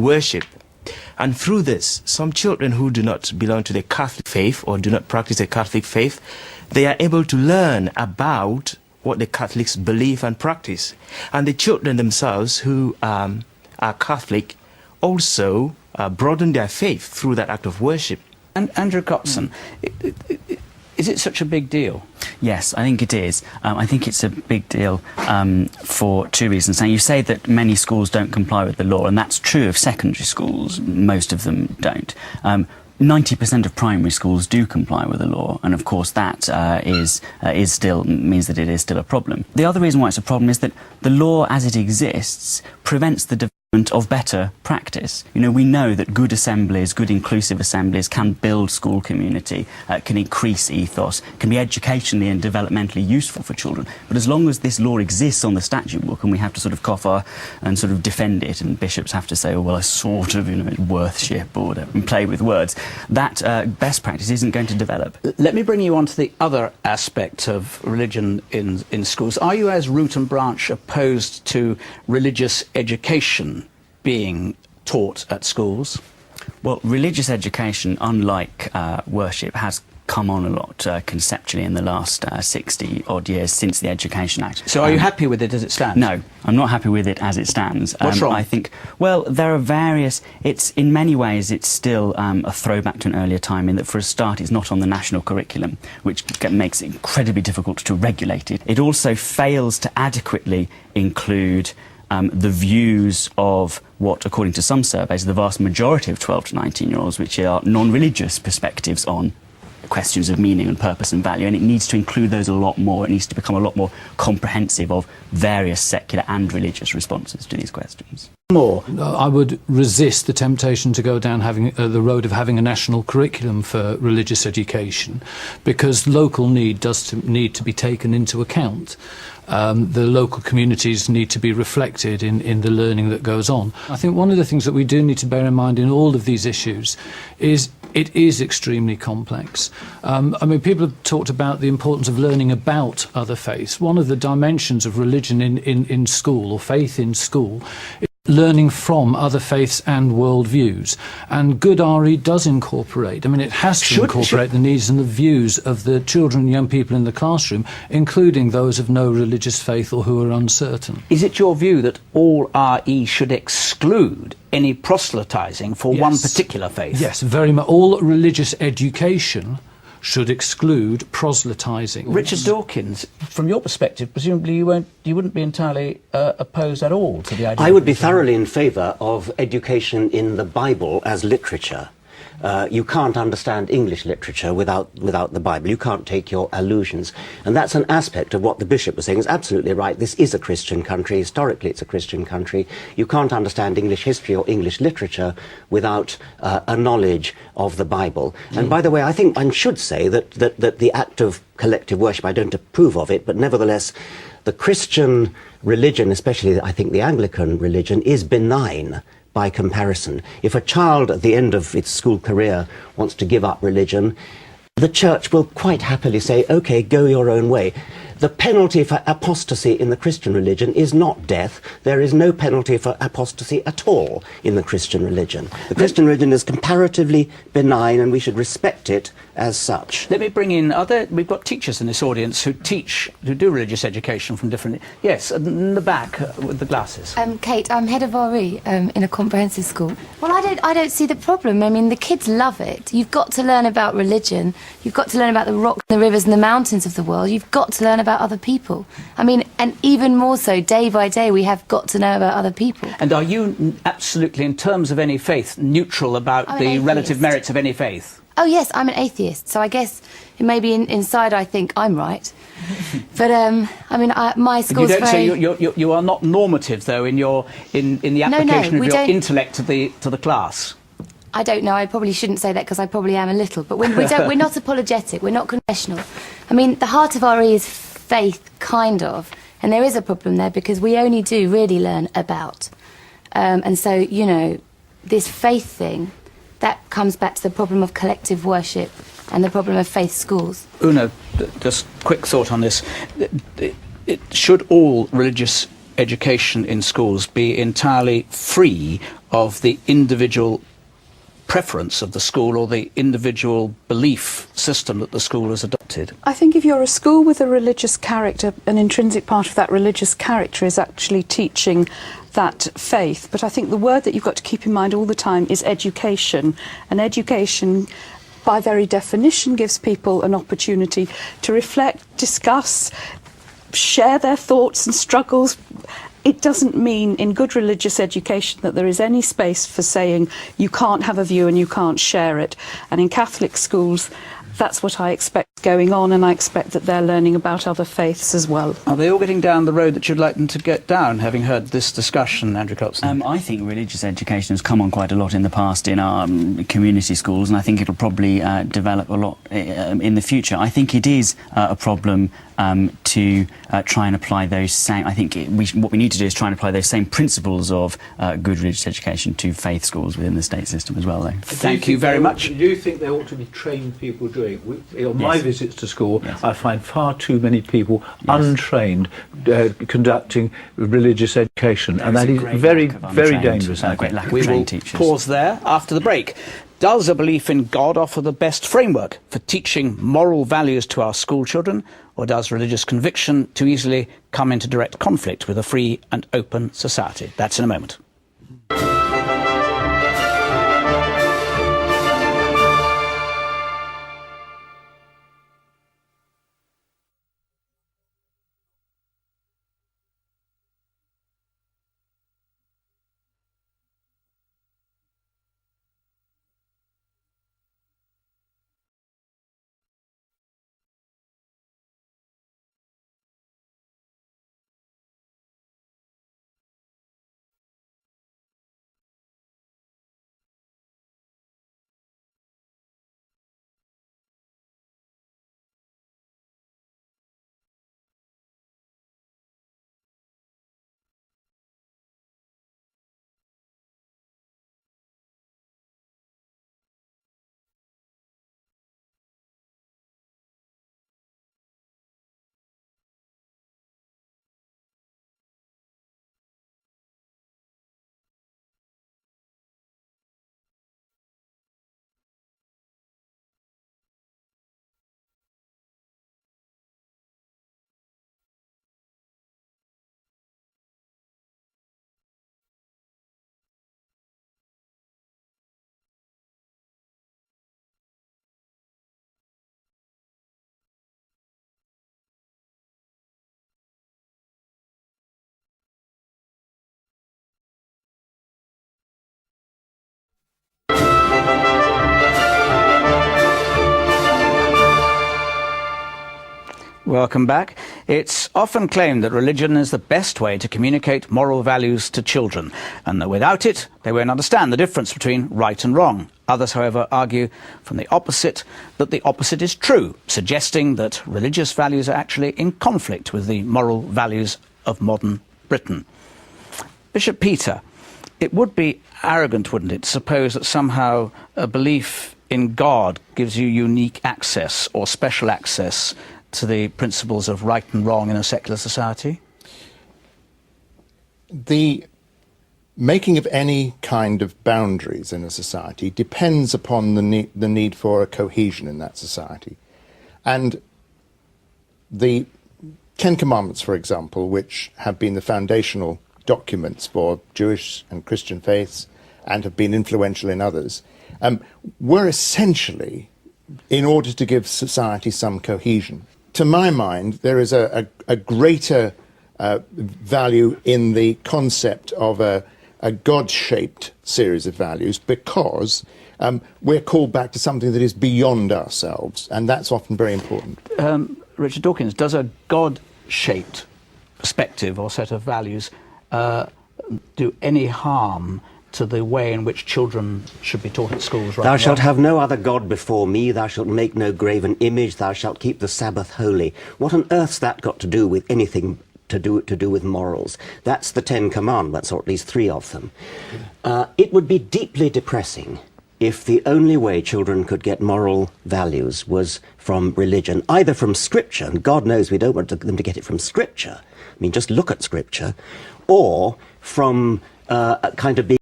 worship. And through this, some children who do not belong to the Catholic faith or do not practice the Catholic faith, they are able to learn about what the Catholics believe and practice. And the children themselves who are Catholic also broaden their faith through that act of worship. And Andrew Copson, is it such a big deal? Yes, I think it is. I think it's a big deal for two reasons. Now, you say that many schools don't comply with the law, and that's true of secondary schools. Most of them don't. 90% of primary schools do comply with the law, and of course that means that it is still a problem. The other reason why it's a problem is that the law as it exists prevents the development of better practice. You know, we know that good assemblies, good inclusive assemblies can build school community, can increase ethos, can be educationally and developmentally useful for children. But as long as this law exists on the statute book and we have to sort of cough and sort of defend it, and bishops have to say, oh, well, I sort of, worthship or whatever, and play with words, that best practice isn't going to develop. Let me bring you on to the other aspect of religion in schools. Are you, as root and branch, opposed to religious education being taught at schools? Well, religious education, unlike worship, has come on a lot conceptually in the last 60-odd years since the Education Act. So are you happy with it as it stands? No, I'm not happy with it as it stands. What's wrong? I think, well, there are various... in many ways, it's still a throwback to an earlier time in that, for a start, it's not on the national curriculum, which makes it incredibly difficult to regulate it. It also fails to adequately include the views of what, according to some surveys, the vast majority of 12 to 19-year-olds, which are non-religious perspectives on questions of meaning and purpose and value, and it needs to include those a lot more. It needs to become a lot more comprehensive of various secular and religious responses to these questions. More. I would resist the temptation to go down the road of having a national curriculum for religious education, because local need does need to be taken into account. The local communities need to be reflected in the learning that goes on. I think one of the things that we do need to bear in mind in all of these issues is it is extremely complex. I mean, people have talked about the importance of learning about other faiths. One of the dimensions of religion in school, or faith in school, is learning from other faiths and worldviews. And good RE does incorporate, I mean, it has to incorporate the needs and the views of the children and young people in the classroom, including those of no religious faith or who are uncertain. Is it your view that all RE should exclude any proselytising for one particular faith? Yes, very much. All religious education should exclude proselytising. Richard Dawkins, from your perspective, presumably you wouldn't be entirely opposed at all to the idea. I would be thoroughly in favour of education in the Bible as literature. You can't understand English literature without the Bible. You can't take your allusions. And that's an aspect of what the bishop was saying. Is absolutely right. This is a Christian country. Historically, it's a Christian country. You can't understand English history or English literature without a knowledge of the Bible. And by the way, I think I should say that the act of collective worship, I don't approve of it, but nevertheless, the Christian religion, especially I think the Anglican religion, is benign by comparison. If a child at the end of its school career wants to give up religion, the church will quite happily say, okay, go your own way. The penalty for apostasy in the Christian religion is not death. There is no penalty for apostasy at all in the Christian religion. The Christian religion is comparatively benign, and we should respect it as such. Let me bring in we've got teachers in this audience who do religious education from different... Yes, in the back with the glasses. Kate, I'm head of RE in a comprehensive school. Well, I don't see the problem. I mean, the kids love it. You've got to learn about religion. You've got to learn about the rocks, the rivers and the mountains of the world. You've got to learn about other people. I mean, and even more so, day by day, we have got to know about other people. And are you absolutely, in terms of any faith, neutral about the relative merits of any faith? Oh yes, I'm an atheist, so I guess maybe inside I think I'm right. But I mean, my school's very... So you are not normative, though, in the application of your intellect to the class. I don't know. I probably shouldn't say that because I probably am a little. But we're not apologetic. We're not confessional. I mean, the heart of RE is faith, kind of, and there is a problem there because we only do really learn about. And so, you know, this faith thing, that comes back to the problem of collective worship and the problem of faith schools. Una, just quick thought on this. Should all religious education in schools be entirely free of the individual preference of the school or the individual belief system that the school has adopted? I think if you're a school with a religious character, an intrinsic part of that religious character is actually teaching that faith. But I think the word that you've got to keep in mind all the time is education. And education, by very definition, gives people an opportunity to reflect, discuss, share their thoughts and struggles. It doesn't mean in good religious education that there is any space for saying you can't have a view and you can't share it. And in Catholic schools, that's what I expect going on, and I expect that they're learning about other faiths as well. Are they all getting down the road that you'd like them to get down, having heard this discussion, Andrew Copson? I think religious education has come on quite a lot in the past in our community schools, and I think it'll probably develop a lot in the future. I think it is a problem to try and apply those same... I think what we need to do is try and apply those same principles of good religious education to faith schools within the state system as well, though. Thank you very much. Do you think there ought to be trained people doing it? On my visits to school, Yes. I find far too many people untrained conducting religious education, and that is very, very dangerous. A great lack of We will trained teachers. pause there after the break. Does a belief in God offer the best framework for teaching moral values to our school children, or does religious conviction too easily come into direct conflict with a free and open society? That's in a moment. Welcome back. It's often claimed that religion is the best way to communicate moral values to children, and that without it, they won't understand the difference between right and wrong. Others, however, argue from the opposite, that the opposite is true, suggesting that religious values are actually in conflict with the moral values of modern Britain. Bishop Peter, it would be arrogant, wouldn't it, to suppose that somehow a belief in God gives you unique access or special access to the principles of right and wrong in a secular society? The making of any kind of boundaries in a society depends upon the need for a cohesion in that society. And the Ten Commandments, for example, which have been the foundational documents for Jewish and Christian faiths and have been influential in others, were essentially in order to give society some cohesion. To my mind, there is a greater value in the concept of a God-shaped series of values, because we're called back to something that is beyond ourselves, and that's often very important. Richard Dawkins, does a God-shaped perspective or set of values do any harm to the way in which children should be taught at schools? Right? Thou shalt have no other God before me, thou shalt make no graven image, thou shalt keep the Sabbath holy. What on earth's that got to do with anything to do with morals? That's the Ten Commandments, or at least 3 of them. It would be deeply depressing if the only way children could get moral values was from religion, either from Scripture, and God knows we don't want them to get it from Scripture, I mean, just look at Scripture, or from a kind of being